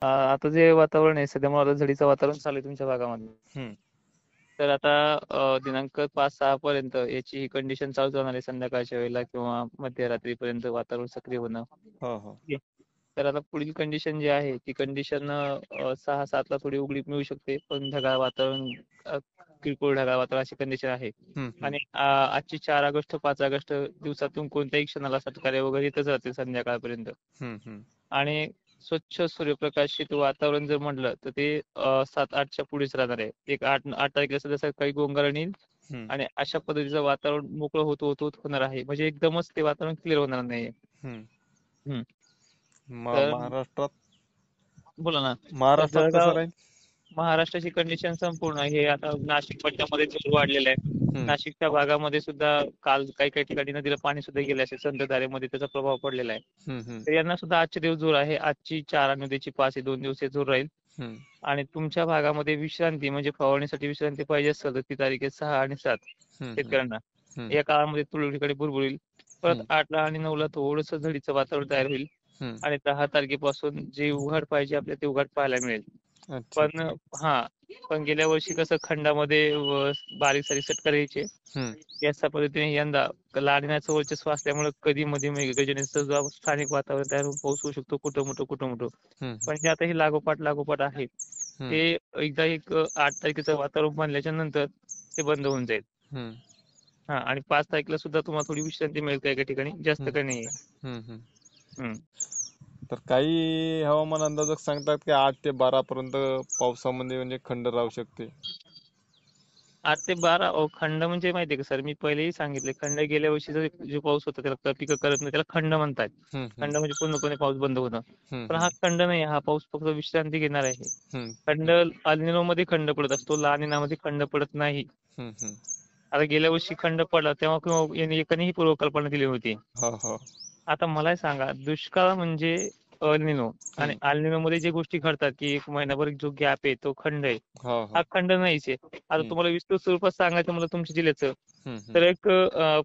आता जे वातावरण आहे सध्या मला झडीचं वातावरण चालू आहे तुमच्या भागामध्ये. हम्म. तर आता दिनांक 5-6 पर्यंत याची ही कंडिशन चालू राहणार आहे संध्याकाळच्या वेळेला किंवा मध्यरात्रीपर्यंत वातावरण सक्रिय होणं. हो हो. ठीक आहे. तर आता पुढील कंडिशन जी आहे ती कंडिशन 6-7 ला थोडी उघडीप मिळू शकते, पण ढगाळ वातावरण, किरकोळ ढगाळ वातावरण अशी कंडिशन आहे. हम्म हम्म आणि आजची 4 ऑगस्ट 5 ऑगस्ट दिवसातून कोणत्याही क्षणाला सटकारे वगैरे येतच राहते संध्याकाळपर्यंत. हम्म. आणि स्वच्छ सूर्यप्रकाशित वातावरण जर म्हटलं तर ते 7-8च्या पुढेच राहणार आहे. एक 8 तारखेला सध्या सकाळी गोंगारण येईल हम्म आणि अशा पद्धतीचं वातावरण मोकळं होत होणार आहे. म्हणजे एकदमच ते वातावरण क्लिअर होणार नाहीये. हम्म. हम्म. तर महाराष्ट्रात बोला ना. तर महाराष्ट्रात कसं जळगाव राहील? महाराष्ट्राची कंडिशन संपूर्ण हे आता नाशिक पट्ट्यामध्ये जोर वाढलेला आहे. हम्म नाशिकच्या भागामध्ये सुद्धा काल काही काही ठिकाणी नदीला पाणी सुद्धा गेले असेल, संतधारेमध्ये त्याचा प्रभाव पडलेला आहे. हम्म. तर यांना सुद्धा आजचे दिवस जोर आहे. आजची 4 आणि उद्याची 5 हे 2 दिवस हे जोर राहील. हम्म आणि तुमच्या भागामध्ये विश्रांती म्हणजे फवारणीसाठी विश्रांती पाहिजे असेल तर ती तारीख आहे 6 आणि 7 हम्म शेतकऱ्यांना. हम्म या काळामध्ये तुरळक ठिकाणी बुरबुरील. परत हम्म 8ला आणि 9ला थोडंसं झडीचं वातावरण तयार होईल. हम्म. आणि 10 तारखेपासून जे उघाड पाहिजे आपल्याला ते उघाड पाहायला मिळेल. अच्छा पण अच्छा. हा पण गेल्या वर्षी कसं खंडामध्ये बारीक सारीक सटकारे यायचे. हम्म याच पद्धतीने यंदा लानिनाचं वर्चस्व असल्यामुळे कधी मध्ये मेघगर्जनेचं स्थानिक वातावरण तयार होऊन पाऊस होऊ शकतो कुठं मोठं. हम्म पण जे आता हे लागोपाठ आहे हम्म ते एकदा 8 तारखेचं वातावरण बनल्याच्या नंतर ते बंद होऊन जाईल. हम्म आणि 5 तारखेला सुद्धा तुम्हाला थोडी विश्रांती मिळेल काही काही ठिकाणी, जास्त हम्म काही नाहीये. हम्म. हम्म. तर काही हवामान अंदाजक सांगतात की 8 ते 12 पर्यंत पावसामध्ये म्हणजे खंड राहू शकते. 8 ते 12 खंड म्हणजे माहितीये का सर, मी पहिलेही सांगितले खंड गेल्या वर्षीचा जो पाऊस होता त्याला पिकं करत नाही त्याला खंड म्हणतात. हम्म खंड म्हणजे पूर्णपणे पाऊस बंद होणं. पण हम्म हा खंड नाही, हा पाऊस फक्त विश्रांती घेणार आहे. हम्म खंड अल्निनो मध्ये खंड पडत असतो, ला निनामध्ये खंड पडत नाही. हम्म. आता गेल्या वर्षी खंड पडला तेव्हा किंवा एकानेही पूर्वकल्पना दिली होती. हो हो. आता मला सांगा, दुष्काळ म्हणजे अल्निनो आणि हम्म. अल्निनो मध्ये जे गोष्टी घडतात की 1 महिनाभर जो गॅप आहे तो खंड आहे. हो हा हो. खंड नाहीच आहे. आता हम्म तुम्हाला विस्तृत स्वरूपात सांगायचं मला तुमच्या जिल्ह्याचं हम्म तर एक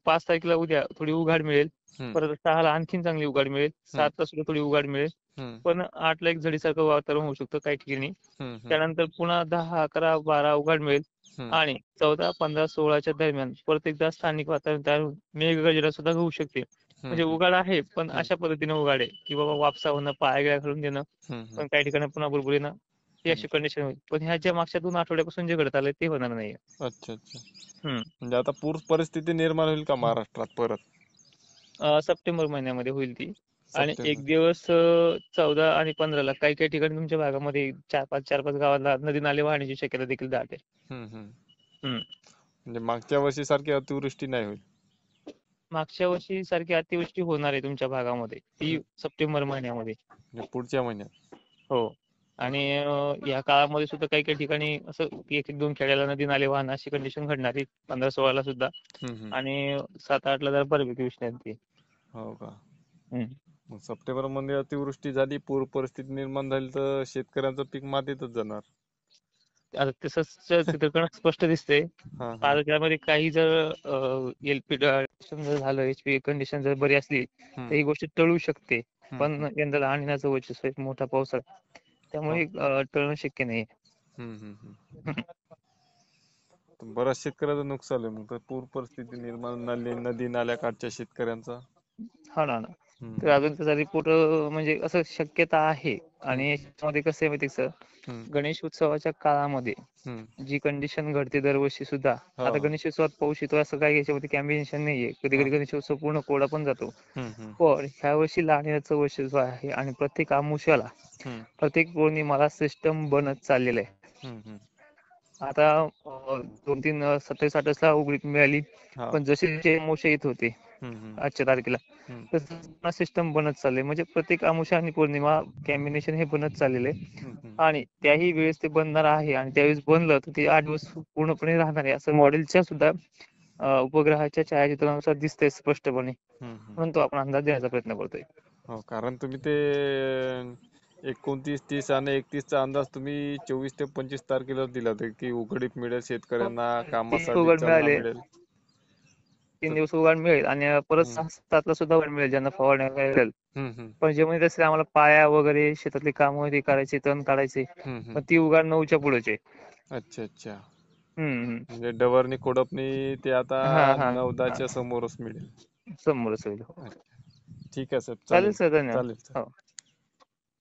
5 तारखेला उद्या थोडी उघाड मिळेल. हम्म परत 6ला आणखीन चांगली उघाड मिळेल. हम्म 7ला सुद्धा थोडी उघाड मिळेल. हम्म पण 8ला एक झडीसारखं वातावरण होऊ शकतं काही ठिकाणी. हम्म त्यानंतर पुन्हा 10, 11, 12 उघाड मिळेल. हम्म आणि 14, 15, 16च्या दरम्यान परत एकदा स्थानिक वातावरण तयार होऊन मेघगर्जना सुद्धा होऊ शकते. म्हणजे हम्म उघाड आहे पण हम्म अशा पद्धतीने उघाड आहे की बाबा वापसा होणं, पाया घालून देणं. हम्म पण काही ठिकाणी पुन्हा बुरबुर येणं ही हम्म. अशी कंडिशन होईल. पण ह्या ज्या मागच्या 2 आठवड्यापासून जे घडत आलंय ते होणार नाहीये. अच्छा अच्छा. म्हणजे आता पूर परिस्थिती निर्माण होईल का महाराष्ट्रात परत? सप्टेंबर महिन्यामध्ये होईल ती. आणि एक सप्टेंबर. दिवस 14 आणि 15ला काही काही ठिकाणी तुमच्या भागामध्ये 4-5 गावांना नदी नाले वाहण्याची शक्यता देखील दाट आहे. हम्म. हम्म. म्हणजे मागच्या वर्षी सारखी अतिवृष्टी नाही होईल. मागच्या वर्षी सारखी अतिवृष्टी होणार आहे तुमच्या भागामध्ये ती हम्म. सप्टेंबर महिन्यामध्ये. म्हणजे पुढच्या महिन्यात. हो. आणि या काळामध्ये सुद्धा काही काही ठिकाणी असं 1-2 खेड्याला नदी नाले वाहणं अशी कंडिशन घडणार आहे 15-16ला सुद्धा. हम्म. आणि 7-8ला जरा बऱ्यापैकी विश्रांती. हो का. हम्म. मग सप्टेंबर मध्ये अतिवृष्टी झाली, पूर परिस्थिती निर्माण झाली तर शेतकऱ्यांचं पीक मातीतच जाणार. आता तसंच चित्रकरण स्पष्ट दिसतंय. हा हा. त्यामध्ये काही जर एलपी जर झालं, एचपी कंडिशन जर बरी असली तर हम्म ही गोष्ट टळू शकते. हम्म पण यंदा लहान वर्चस्व एक मोठा पावसाळा हो. त्यामुळे टळणं शक्य नाही. हम्म. तर बऱ्याच शेतकऱ्याचं नुकसान आहे मग तर पूर परिस्थिती निर्माण झाली नदी नाल्याकाठच्या शेतकऱ्यांचा. हा ना. तर हम्म अजून त्याचा रिपोर्ट म्हणजे असं शक्यता आहे. हम्म आणि याच्यामध्ये कसं आहे माहिती सर, हम्म गणेश उत्सवाच्या काळामध्ये हम्म. जी कंडिशन घडते दरवर्षी सुद्धा. हो आता हो. गणेशोत्सवात पाऊस येतो असं काही याच्यामध्ये कॉम्बिनेशन नाहीये. कधी हा. कधी गणेशोत्सव पूर्ण कोरडा पण जातो. हम्म. पण ह्या वर्षी लानिनाचं वर्षस्व आहे आणि प्रत्येक अमावास्येला हम्म प्रत्येक पौर्णिमाला सिस्टम बनत चाललेलं आहे. हम्म. आता 2-3 27-28ला उघडीप मिळाली. हा. पण जसे जसे अमावास्या येत होते हम्म आजच्या तारखेला हम्म तसं सिस्टम बनत चाललंय. म्हणजे प्रत्येक अमावास्या आणि पौर्णिमा कॉम्बिनेशन हे बनत चाललेलं आहे. हम्म. आणि त्याही वेळेस ते बनणार आहे आणि त्यावेळेस बनलं तर ते 8 दिवस पूर्णपणे राहणार आहे असं मॉडेलच्या सुद्धा उपग्रहाच्या छायाचित्रानुसार दिसतंय स्पष्टपणे. हम्म. म्हणून तो आपण अंदाज देण्याचा प्रयत्न करतोय. हो कारण तुम्ही ते 29, 30 आणि 31चा अंदाज तुम्ही 24 ते 25 तारखेला दिला होता की उघडीप मिळेल शेतकऱ्यांना, 3 कामासाठी उघाड चालना मिळाले. मिळेल. 3 तर दिवस उघाड मिळेल आणि परत हम्म 6-7ला सुद्धा उघाड मिळेल ज्यांना फवारण्या मिळेल. पण जमिनीत असले आम्हाला पाया वगैरे शेतातली कामं ते करायचे, तण काढायचे, पण ती उगाड 9च्या पुढेच आहे. अच्छा अच्छा. हम्म. म्हणजे डवरणी खोडपणी ते आता हा हा 9-10च्या समोरच मिळेल. समोरच होईल. हो. अच्छा. ठीक आहे साहेब, चालेल चालेल सर, धन्यवाद. चालेल. हो.